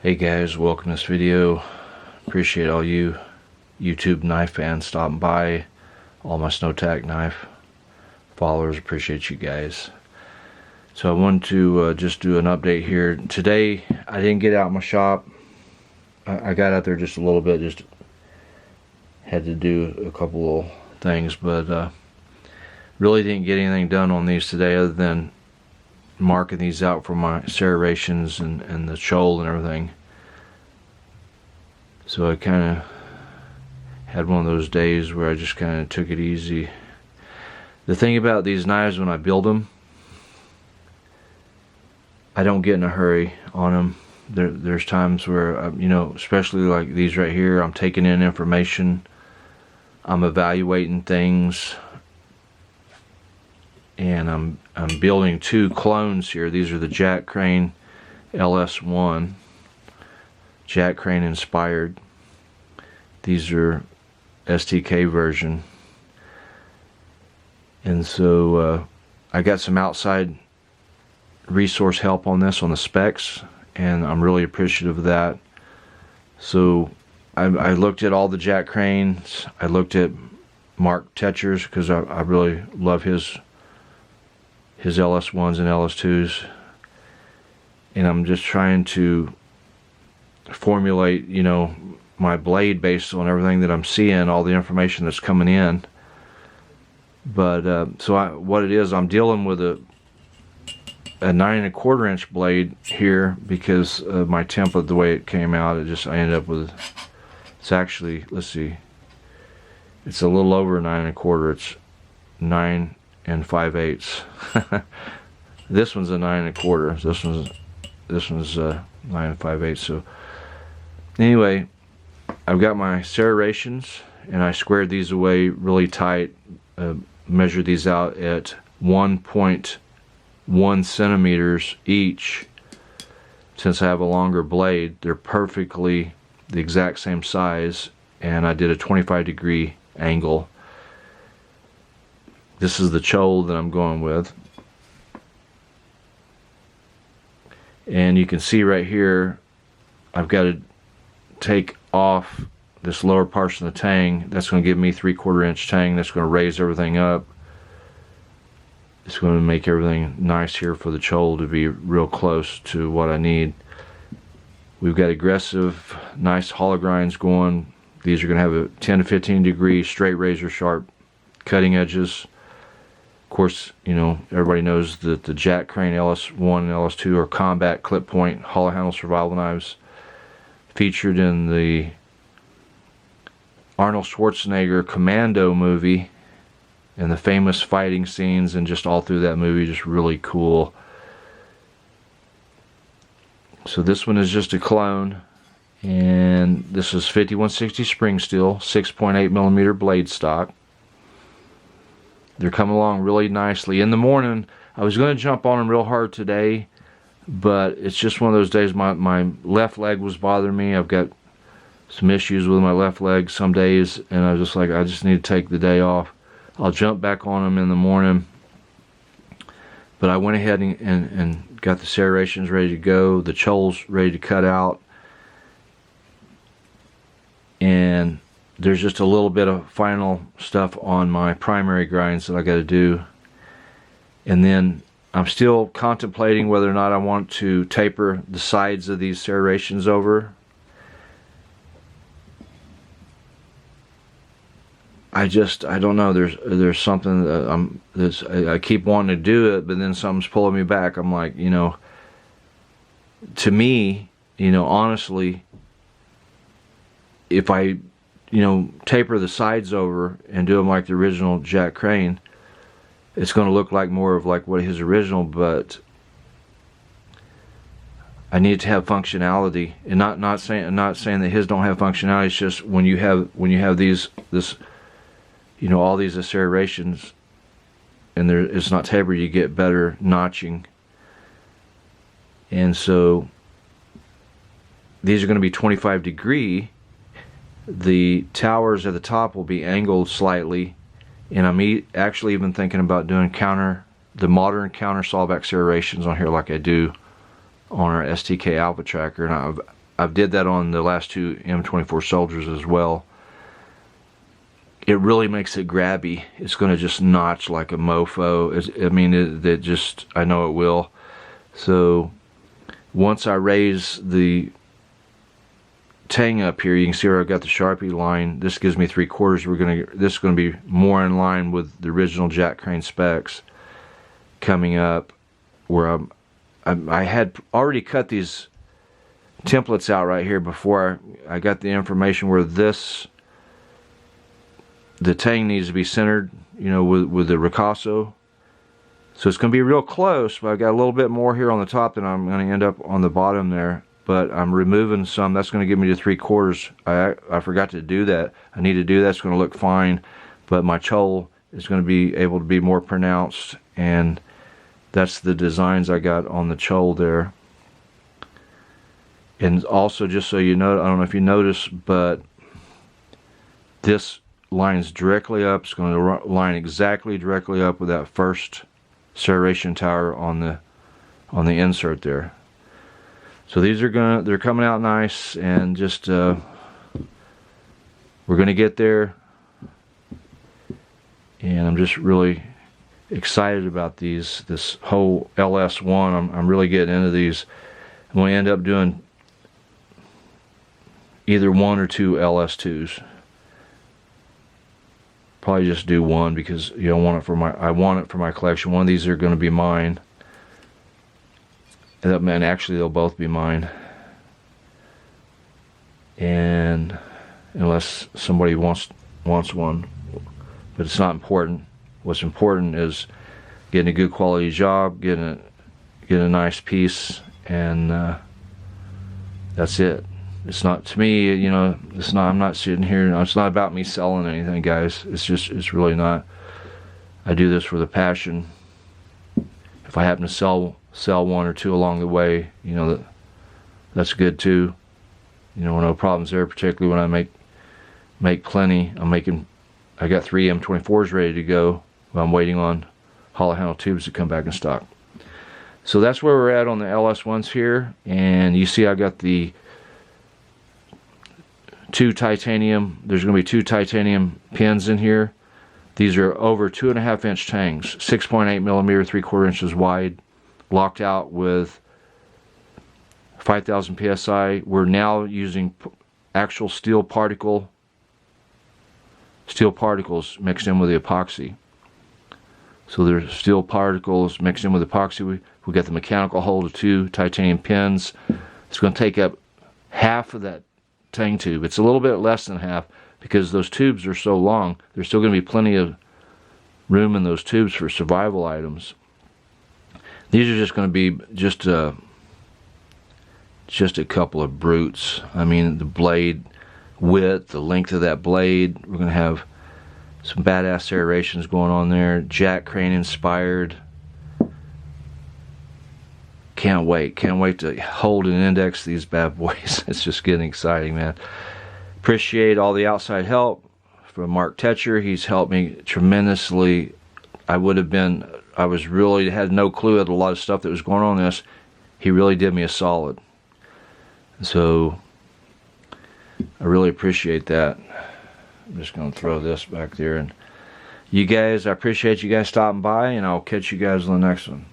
Hey guys, welcome to this video. Appreciate all you YouTube knife fans stopping by. All my Snow-Tac knife followers, appreciate you guys. So I wanted to just do an update here. Today I didn't get out in my shop. I got out there just a little bit, just had to do a couple little things, but really didn't get anything done on these today other than marking these out for my serrations and the shoal and everything. So I kind of had one of those days where I just kind of took it easy. The thing about these knives, when I build them, I don't get in a hurry on them. There's times where, especially like these right here, I'm taking in information, I'm evaluating things, and I'm building two clones here. These are the Jack Crain LS1, Jack Crain inspired. These are STK version, and so I got some outside resource help on this, on the specs, and I'm really appreciative of that. So I looked at all the Jack Crains. I looked at Mark Tetcher's because I really love his LS1s and LS2s, and I'm just trying to formulate, my blade based on everything that I'm seeing, all the information that's coming in. But what it is, I'm dealing with a 9 1/4 inch blade here because of my template, the way it came out. I ended up with, it's actually, let's see, it's a little over 9 1/4. It's 9 5/8. This one's a 9 1/4. This one's 9 5/8. So anyway, I've got my serrations, and I squared these away really tight. Measured these out at 1.1 centimeters each. Since I have a longer blade, they're perfectly the exact same size, and I did a 25-degree angle. This is the choll that I'm going with, and you can see right here I've got to take off this lower portion of the tang. That's going to give me 3/4 inch tang. That's going to raise everything up. It's going to make everything nice here for the choll to be real close to what I need. We've got aggressive, nice hollow grinds going. These are going to have a 10 to 15 degree straight razor sharp cutting edges. Of course, everybody knows that the Jack Crain LS1 and LS2 are combat clip point hollow handle survival knives, featured in the Arnold Schwarzenegger Commando movie, and the famous fighting scenes, and just all through that movie, just really cool. So this one is just a clone, and this is 5160 spring steel, 6.8 millimeter blade stock. They're coming along really nicely. In the morning, I was going to jump on them real hard today, but it's just one of those days. My left leg was bothering me. I've got some issues with my left leg some days, and I was just like, I just need to take the day off. I'll jump back on them in the morning. But I went ahead and got the serrations ready to go, the cholls ready to cut out, and there's just a little bit of final stuff on my primary grinds that I got to do. And then I'm still contemplating whether or not I want to taper the sides of these serrations over. I don't know. There's something that I keep wanting to do it, but then something's pulling me back. I'm like, to me, honestly, if I, taper the sides over and do them like the original Jack Crain, it's going to look like more of like what his original, but I need to have functionality, and not saying that his don't have functionality. It's just when you have this all these serrations, and it's not tapered, you get better notching. And so these are going to be 25 degree. The towers at the top will be angled slightly, and I'm actually even thinking about doing the modern counter sawback serrations on here like I do on our STK Alpha Tracker, and I've did that on the last two M24 soldiers as well. It really makes it grabby. It's going to just notch like a mofo. I know it will. So once I raise the tang up here, you can see where I've got the Sharpie line. This gives me 3/4. This is going to be more in line with the original Jack Crain specs coming up, where I had already cut these templates out right here before I got the information where the tang needs to be centered, you know, with the ricasso. So it's going to be real close, but I got a little bit more here on the top than I'm going to end up on the bottom there. But I'm removing some. That's going to give me the 3/4. I forgot to do that. I need to do that. It's going to look fine, but my chole is going to be able to be more pronounced, and that's the designs I got on the chole there. And also, just so you know, I don't know if you noticed, but this lines directly up. It's going to line exactly directly up with that first serration tower on the insert there. So these are they're coming out nice, and just we're gonna get there, and I'm just really excited about these. This whole LS1, I'm really getting into these. I'm going to end up doing either 1 or 2 LS2s. Probably just do one, because I want it for my collection. One of these are going to be mine. And actually they'll both be mine, and unless somebody wants one, but it's not important. What's important is getting a good quality job, getting a nice piece, and that's it. It's not, to me, you know, it's not, I'm not sitting here, it's not about me selling anything, guys. It's really not. I do this with a passion. If I happen to sell 1 or 2 along the way, you know, that's good too. You know, no problems there, particularly when I make plenty. I got 3 M24s ready to go. I'm waiting on hollow handle tubes to come back in stock. So that's where we're at on the LS1s here, and you see I got the 2 titanium, there's going to be 2 titanium pins in here. These are over 2.5 inch tangs, 6.8 millimeter, 3/4 inches wide, locked out with 5,000 psi. We're now using actual steel particles mixed in with the epoxy. So there's steel particles mixed in with epoxy. We got the mechanical hold of 2 titanium pins. It's going to take up half of that tang tube. It's a little bit less than half, because those tubes are so long. There's still going to be plenty of room in those tubes for survival items. These are just going to be just a couple of brutes. I mean, the blade width, the length of that blade, we're going to have some badass serrations going on there. Jack Crain inspired. Can't wait to hold and index these bad boys. It's just getting exciting, man. Appreciate all the outside help from Mark Tetcher. He's helped me tremendously. I had no clue at a lot of stuff that was going on in this. He really did me a solid. So I really appreciate that. I'm just going to throw this back there. And you guys, I appreciate you guys stopping by, and I'll catch you guys on the next one.